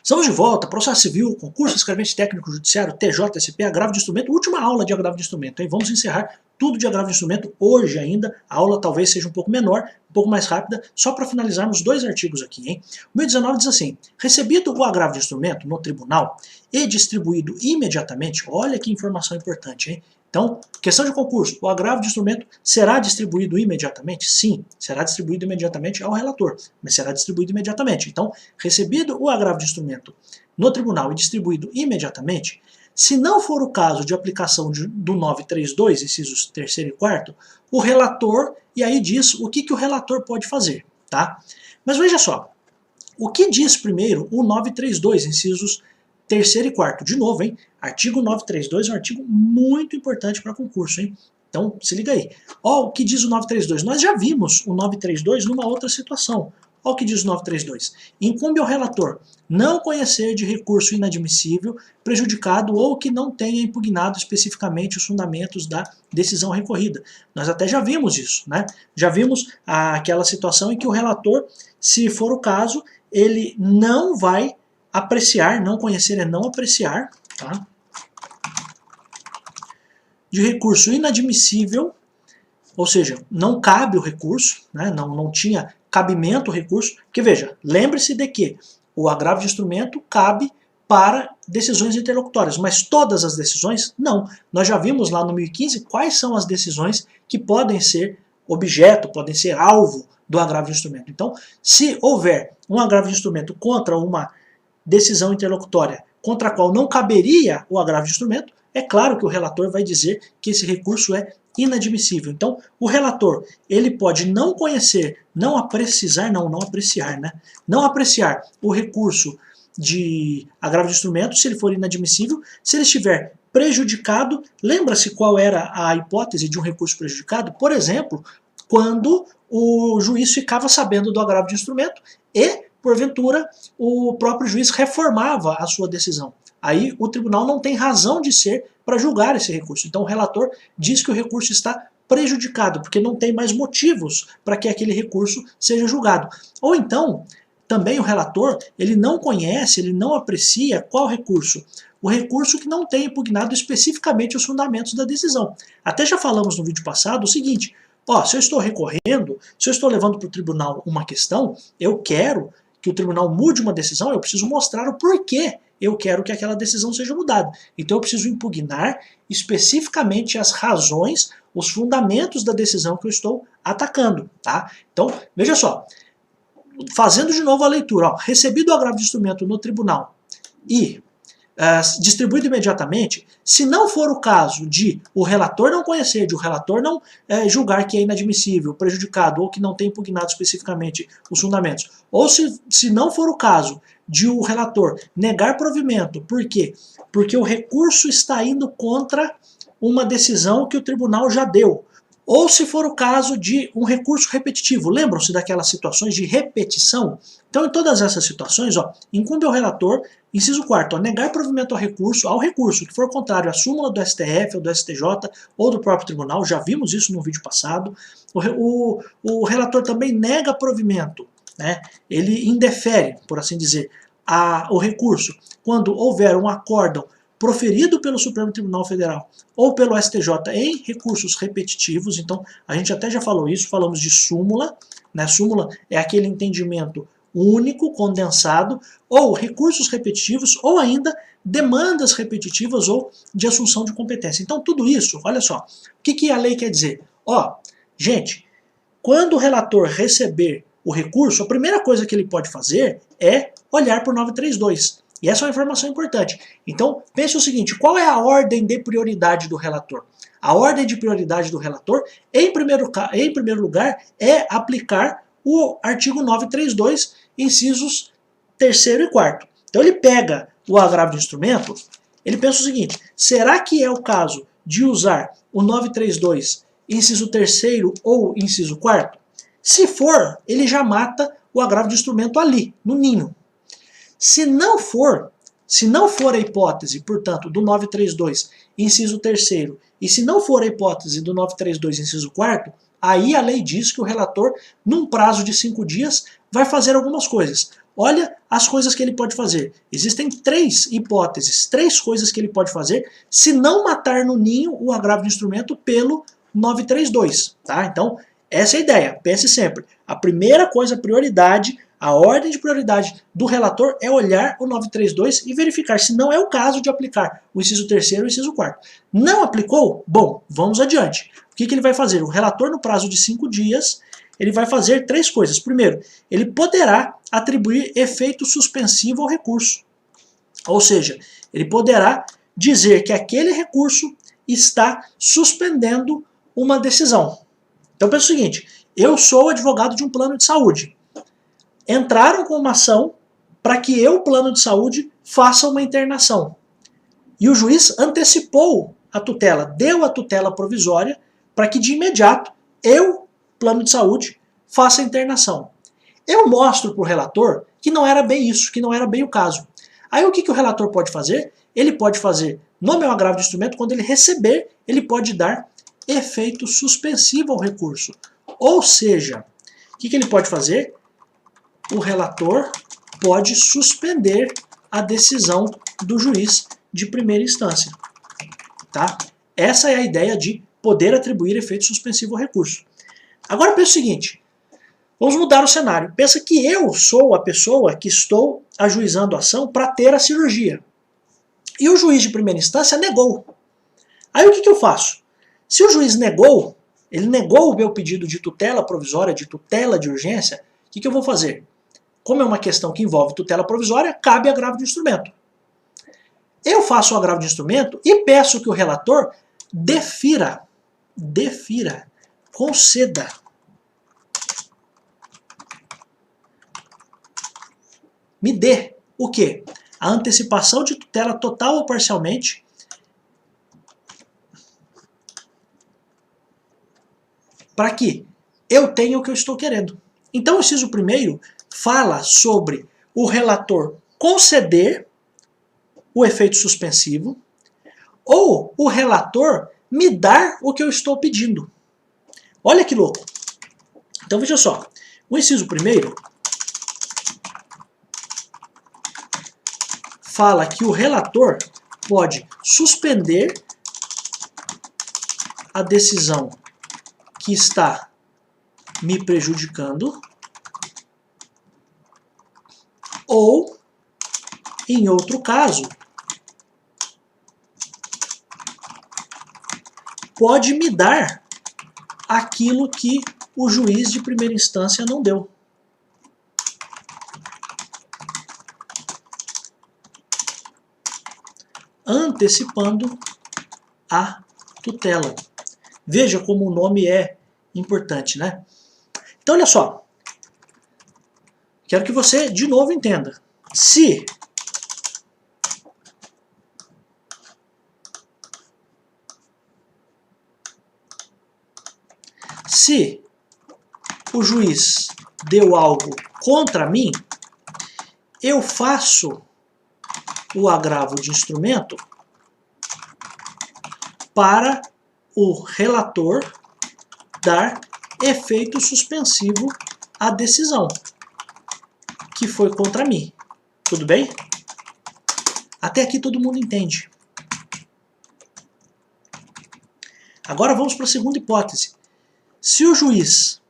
Estamos de volta, processo civil, concurso, escrevente técnico judiciário, TJSP, agravo de instrumento, última aula de agravo de instrumento, hein? Vamos encerrar tudo de agravo de instrumento hoje ainda, a aula talvez seja um pouco menor, um pouco mais rápida, só para finalizarmos 2 artigos aqui, hein? O 1019 diz assim: recebido o agravo de instrumento no tribunal e distribuído imediatamente, olha que informação importante, hein? Então, questão de concurso, o agravo de instrumento será distribuído imediatamente? Sim, será distribuído imediatamente ao relator, mas será distribuído imediatamente. Então, recebido o agravo de instrumento no tribunal e distribuído imediatamente, se não for o caso de aplicação do 932, incisos 3º e 4º, o relator, e aí diz o que o relator pode fazer, tá? Mas veja só, o que diz primeiro o 932, incisos 3º e 4º? De novo, hein? Artigo 932 é um artigo muito importante para concurso, hein? Então, se liga aí. Ó, o que diz o 932? Nós já vimos o 932 numa outra situação. Ó o que diz o 932. Incumbe ao relator não conhecer de recurso inadmissível, prejudicado ou que não tenha impugnado especificamente os fundamentos da decisão recorrida. Nós até já vimos isso, né? Já vimos aquela situação em que o relator, se for o caso, ele não vai apreciar, não conhecer é não apreciar, tá? De recurso inadmissível, ou seja, não cabe o recurso, né? não tinha cabimento o recurso, porque veja, lembre-se de que o agravo de instrumento cabe para decisões interlocutórias, mas todas as decisões, não. Nós já vimos lá no 1015 quais são as decisões que podem ser objeto, podem ser alvo do agravo de instrumento. Então, se houver um agravo de instrumento contra uma decisão interlocutória contra a qual não caberia o agravo de instrumento, é claro que o relator vai dizer que esse recurso é inadmissível. Então, o relator, ele pode não conhecer, não apreciar o recurso de agravo de instrumento, se ele for inadmissível, se ele estiver prejudicado. Lembra-se qual era a hipótese de um recurso prejudicado? Por exemplo, quando o juiz ficava sabendo do agravo de instrumento e, porventura, o próprio juiz reformava a sua decisão. Aí o tribunal não tem razão de ser para julgar esse recurso. Então o relator diz que o recurso está prejudicado, porque não tem mais motivos para que aquele recurso seja julgado. Ou então, também o relator, ele não conhece, ele não aprecia qual recurso? O recurso que não tem impugnado especificamente os fundamentos da decisão. Até já falamos no vídeo passado o seguinte: ó, se eu estou recorrendo, se eu estou levando para o tribunal uma questão, eu quero que o tribunal mude uma decisão, eu preciso mostrar o porquê eu quero que aquela decisão seja mudada. Então eu preciso impugnar especificamente as razões, os fundamentos da decisão que eu estou atacando, tá? Então, veja só, fazendo de novo a leitura, ó, recebido o agravo de instrumento no tribunal e distribuído imediatamente, se não for o caso de o relator não conhecer, de o relator não julgar que é inadmissível, prejudicado ou que não tem impugnado especificamente os fundamentos, ou se não for o caso de o relator negar provimento, por quê? Porque o recurso está indo contra uma decisão que o tribunal já deu, ou se for o caso de um recurso repetitivo. Lembram-se daquelas situações de repetição? Então, em todas essas situações, ó, incumbe ao relator, inciso 4º, negar provimento ao recurso que for contrário à súmula do STF, ou do STJ, ou do próprio tribunal. Já vimos isso no vídeo passado. O relator também nega provimento, né? Ele indefere, por assim dizer, o recurso quando houver um acórdão proferido pelo Supremo Tribunal Federal ou pelo STJ em recursos repetitivos. Então, a gente até já falou isso, falamos de súmula, né? Súmula é aquele entendimento único, condensado, ou recursos repetitivos, ou ainda demandas repetitivas ou de assunção de competência. Então, tudo isso, olha só, o que a lei quer dizer? Ó, gente, quando o relator receber o recurso, a primeira coisa que ele pode fazer é olhar para o 932. E essa é uma informação importante. Então, pense o seguinte: qual é a ordem de prioridade do relator? A ordem de prioridade do relator, em primeiro lugar, é aplicar o artigo 932, incisos 3º e 4º. Então, ele pega o agravo de instrumento, ele pensa o seguinte: será que é o caso de usar o 932, inciso 3º ou inciso 4º? Se for, ele já mata o agravo de instrumento ali, no ninho. Se não for a hipótese, portanto, do 932, inciso 3º, e se não for a hipótese do 932, inciso 4º, aí a lei diz que o relator, num prazo de 5 dias, vai fazer algumas coisas. olha as coisas que ele pode fazer. Existem 3 hipóteses, 3 coisas que ele pode fazer se não matar no ninho o agravo de instrumento pelo 932. Tá? Então, essa é a ideia. Pense sempre. A primeira coisa, a prioridade, a ordem de prioridade do relator é olhar o 932 e verificar se não é o caso de aplicar o inciso 3º e o inciso 4º. Não aplicou? Bom, vamos adiante. O que ele vai fazer? O relator, no prazo de 5 dias, ele vai fazer 3 coisas. Primeiro, ele poderá atribuir efeito suspensivo ao recurso. Ou seja, ele poderá dizer que aquele recurso está suspendendo uma decisão. Então pensa o seguinte, eu sou advogado de um plano de saúde. Entraram com uma ação para que eu, plano de saúde, faça uma internação. E o juiz antecipou a tutela, deu a tutela provisória para que de imediato eu, plano de saúde, faça a internação. Eu mostro para o relator que não era bem isso, que não era bem o caso. Aí o que o relator pode fazer? Ele pode fazer, no meu agravo de instrumento, quando ele receber, ele pode dar efeito suspensivo ao recurso. Ou seja, o que ele pode fazer? O relator pode suspender a decisão do juiz de primeira instância. Tá? Essa é a ideia de poder atribuir efeito suspensivo ao recurso. Agora pensa o seguinte, vamos mudar o cenário. Pensa que eu sou a pessoa que estou ajuizando a ação para ter a cirurgia. E o juiz de primeira instância negou. Aí o que eu faço? Se o juiz negou, ele negou o meu pedido de tutela provisória, de tutela de urgência, o que eu vou fazer? Como é uma questão que envolve tutela provisória, cabe agravo de instrumento. Eu faço o agravo de instrumento e peço que o relator defira, conceda me dê o quê? A antecipação de tutela total ou parcialmente para que eu tenha o que eu estou querendo. Então o inciso 1º fala sobre o relator conceder o efeito suspensivo ou o relator me dar o que eu estou pedindo. Olha que louco. Então veja só, o inciso 1º fala que o relator pode suspender a decisão que está me prejudicando ou, em outro caso, pode me dar aquilo que o juiz de primeira instância não deu. Antecipando a tutela. Veja como o nome é importante, né? Então, olha só. Quero que você, de novo, entenda. Se o juiz deu algo contra mim, eu faço o agravo de instrumento para o relator dar efeito suspensivo à decisão que foi contra mim. Tudo bem? Até aqui todo mundo entende. Agora vamos para a segunda hipótese. Se o juiz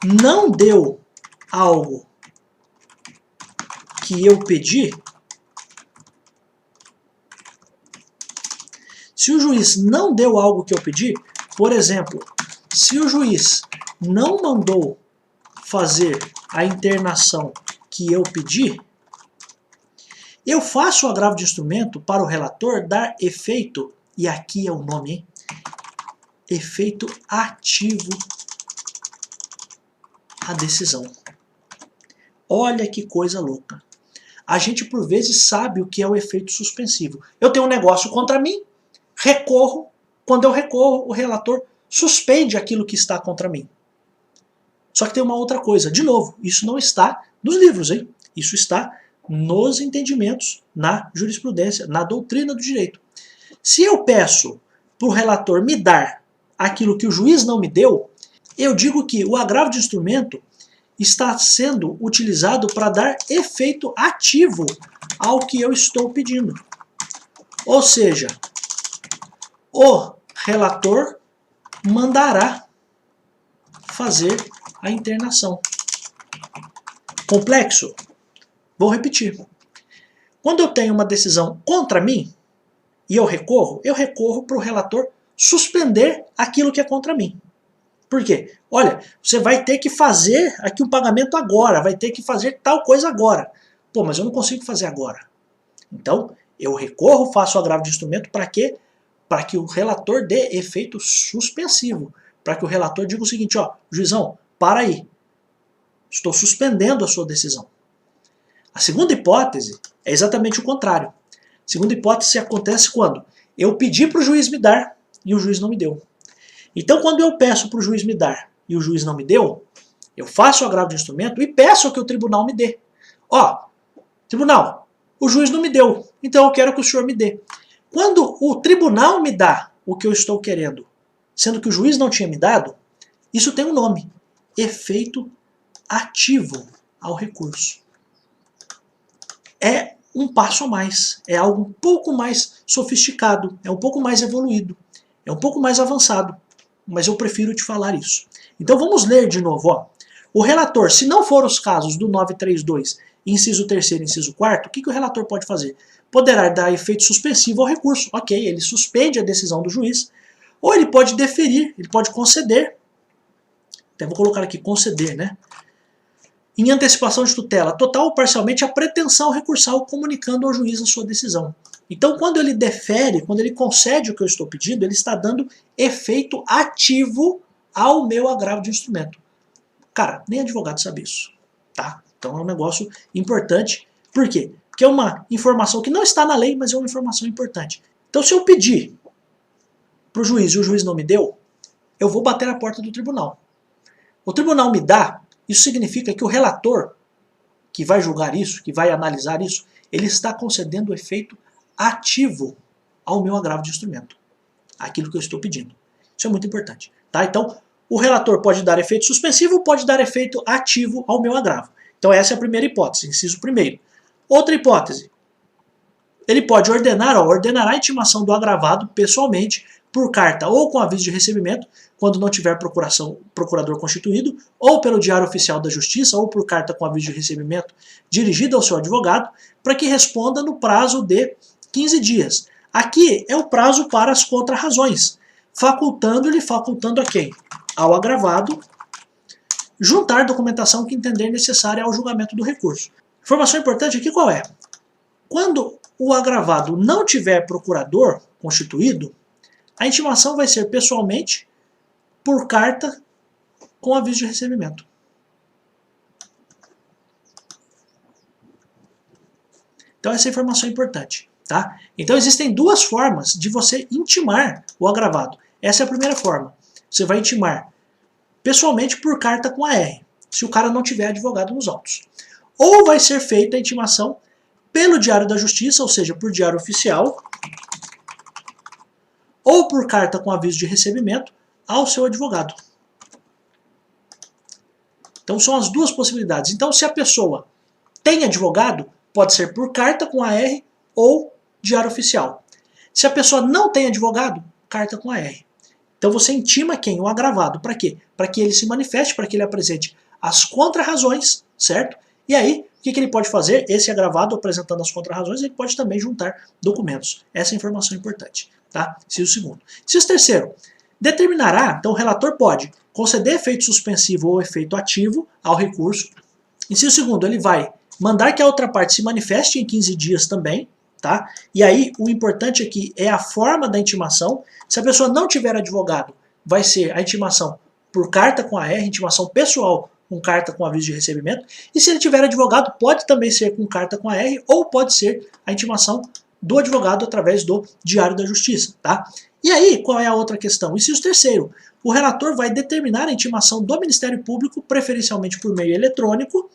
não deu algo que eu pedi, se o juiz não deu algo que eu pedi, por exemplo, se o juiz não mandou fazer a internação que eu pedi, eu faço o agravo de instrumento para o relator dar efeito, e aqui é o nome, hein? Efeito ativo à decisão. Olha que coisa louca. A gente por vezes sabe o que é o efeito suspensivo. Eu tenho um negócio contra mim, recorro, quando eu recorro, o relator suspende aquilo que está contra mim. Só que tem uma outra coisa, de novo, isso não está nos livros, hein? Isso está nos entendimentos, na jurisprudência, na doutrina do direito. Se eu peço para o relator me dar aquilo que o juiz não me deu, eu digo que o agravo de instrumento está sendo utilizado para dar efeito ativo ao que eu estou pedindo. Ou seja, o relator mandará fazer a internação. Complexo? Vou repetir. Quando eu tenho uma decisão contra mim e eu recorro para o relator suspender aquilo que é contra mim. Por quê? Olha, você vai ter que fazer aqui um pagamento agora, vai ter que fazer tal coisa agora. Pô, mas eu não consigo fazer agora. Então, eu recorro, faço o agravo de instrumento para quê? Para que o relator dê efeito suspensivo. Para que o relator diga o seguinte, ó, juizão, para aí. Estou suspendendo a sua decisão. A segunda hipótese é exatamente o contrário. A segunda hipótese acontece quando eu pedi para o juiz me dar e o juiz não me deu. Então, quando eu peço para o juiz me dar e o juiz não me deu, eu faço o agravo de instrumento e peço que o tribunal me dê. Ó, tribunal, o juiz não me deu, então eu quero que o senhor me dê. Quando o tribunal me dá o que eu estou querendo, sendo que o juiz não tinha me dado, isso tem um nome, efeito ativo ao recurso. É um passo a mais, é algo um pouco mais sofisticado, é um pouco mais evoluído, é um pouco mais avançado, mas eu prefiro te falar isso. Então vamos ler de novo. Ó. O relator, se não for os casos do 932, inciso 3º e inciso 4º, o que o relator pode fazer? Poderá dar efeito suspensivo ao recurso. Ok, ele suspende a decisão do juiz, ou ele pode deferir, ele pode conceder, até vou colocar aqui, conceder, né? Em antecipação de tutela, total ou parcialmente, a pretensão recursal comunicando ao juiz a sua decisão. Então, quando ele defere, quando ele concede o que eu estou pedindo, ele está dando efeito ativo ao meu agravo de instrumento. Cara, nem advogado sabe isso, tá? Então é um negócio importante. Por quê? Porque é uma informação que não está na lei, mas é uma informação importante. Então, se eu pedir para o juiz e o juiz não me deu, eu vou bater na porta do tribunal. O tribunal me dá, isso significa que o relator que vai julgar isso, que vai analisar isso, ele está concedendo o efeito ativo ao meu agravo de instrumento, aquilo que eu estou pedindo. Isso é muito importante. Tá? Então, o relator pode dar efeito suspensivo, pode dar efeito ativo ao meu agravo. Então essa é a primeira hipótese, inciso 1º. Outra hipótese, ele pode ordenará a intimação do agravado pessoalmente, por carta ou com aviso de recebimento, quando não tiver procurador constituído, ou pelo Diário Oficial da Justiça, ou por carta com aviso de recebimento dirigida ao seu advogado, para que responda no prazo de 15 dias. Aqui é o prazo para as contrarrazões, facultando a quem? Ao agravado, juntar documentação que entender necessária ao julgamento do recurso. Informação importante aqui qual é? Quando o agravado não tiver procurador constituído, a intimação vai ser pessoalmente, por carta, com aviso de recebimento. Então essa informação é importante. Tá? Então existem duas formas de você intimar o agravado. Essa é a primeira forma. Você vai intimar pessoalmente por carta com AR, se o cara não tiver advogado nos autos. Ou vai ser feita a intimação pelo Diário da Justiça, ou seja, por diário oficial, ou por carta com aviso de recebimento ao seu advogado. Então são as duas possibilidades. Então se a pessoa tem advogado, pode ser por carta com AR ou diário oficial. Se a pessoa não tem advogado, carta com AR. Então você intima quem? O agravado. Para quê? Para que ele se manifeste, para que ele apresente as contrarrazões, certo? E aí, o que ele pode fazer? Esse agravado, apresentando as contrarrazões, ele pode também juntar documentos. Essa é a informação importante. Tá? Inciso 2º. Inciso 3º. Determinará, então o relator pode conceder efeito suspensivo ou efeito ativo ao recurso. Inciso 2º, ele vai mandar que a outra parte se manifeste em 15 dias também. Tá? E aí, o importante aqui é a forma da intimação. Se a pessoa não tiver advogado, vai ser a intimação por carta com AR, intimação pessoal com carta com aviso de recebimento. E se ele tiver advogado, pode também ser com carta com AR ou pode ser a intimação do advogado através do Diário da Justiça. Tá? E aí, qual é a outra questão? Inciso 3º. O relator vai determinar a intimação do Ministério Público, preferencialmente por meio eletrônico,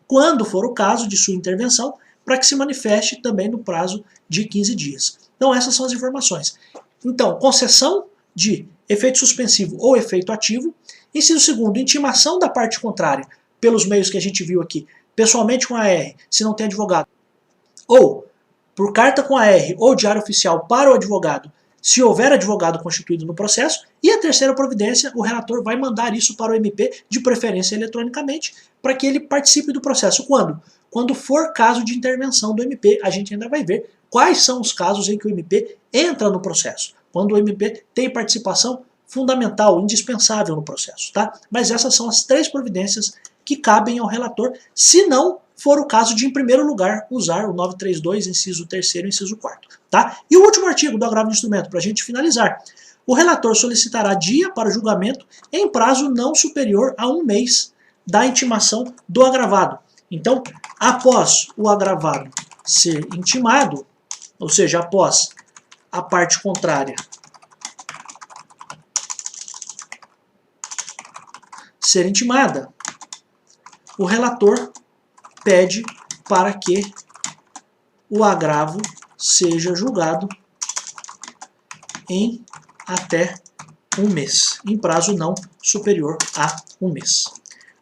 quando for o caso de sua intervenção, para que se manifeste também no prazo de 15 dias. Então essas são as informações. Então, concessão de efeito suspensivo ou efeito ativo. Inciso 2º, intimação da parte contrária pelos meios que a gente viu aqui, pessoalmente com a AR, se não tem advogado, ou por carta com a AR ou diário oficial para o advogado, se houver advogado constituído no processo. E a terceira providência, o relator vai mandar isso para o MP, de preferência eletronicamente, para que ele participe do processo. Quando? Quando for caso de intervenção do MP. A gente ainda vai ver quais são os casos em que o MP entra no processo. Quando o MP tem participação fundamental, indispensável no processo, tá? Mas essas são as 3 providências que cabem ao relator, se não for o caso de, em primeiro lugar, usar o 932, inciso 3º e inciso 4º, tá? E o último artigo do agravo de instrumento, para a gente finalizar. O relator solicitará dia para julgamento em prazo não superior a 1 mês da intimação do agravado. Então, após o agravado ser intimado, ou seja, após a parte contrária ser intimada, o relator pede para que o agravo seja julgado em até 1 mês, em prazo não superior a 1 mês.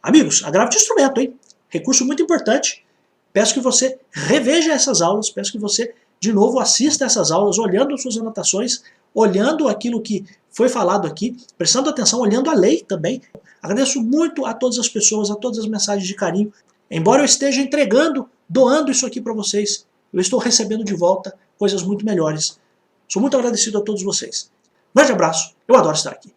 Amigos, agravo de instrumento, hein? Recurso muito importante. Peço que você reveja essas aulas, peço que você, de novo, assista essas aulas, olhando as suas anotações, olhando aquilo que foi falado aqui, prestando atenção, olhando a lei também. Agradeço muito a todas as pessoas, a todas as mensagens de carinho. Embora eu esteja entregando, doando isso aqui para vocês, eu estou recebendo de volta coisas muito melhores. Sou muito agradecido a todos vocês. Grande abraço, eu adoro estar aqui.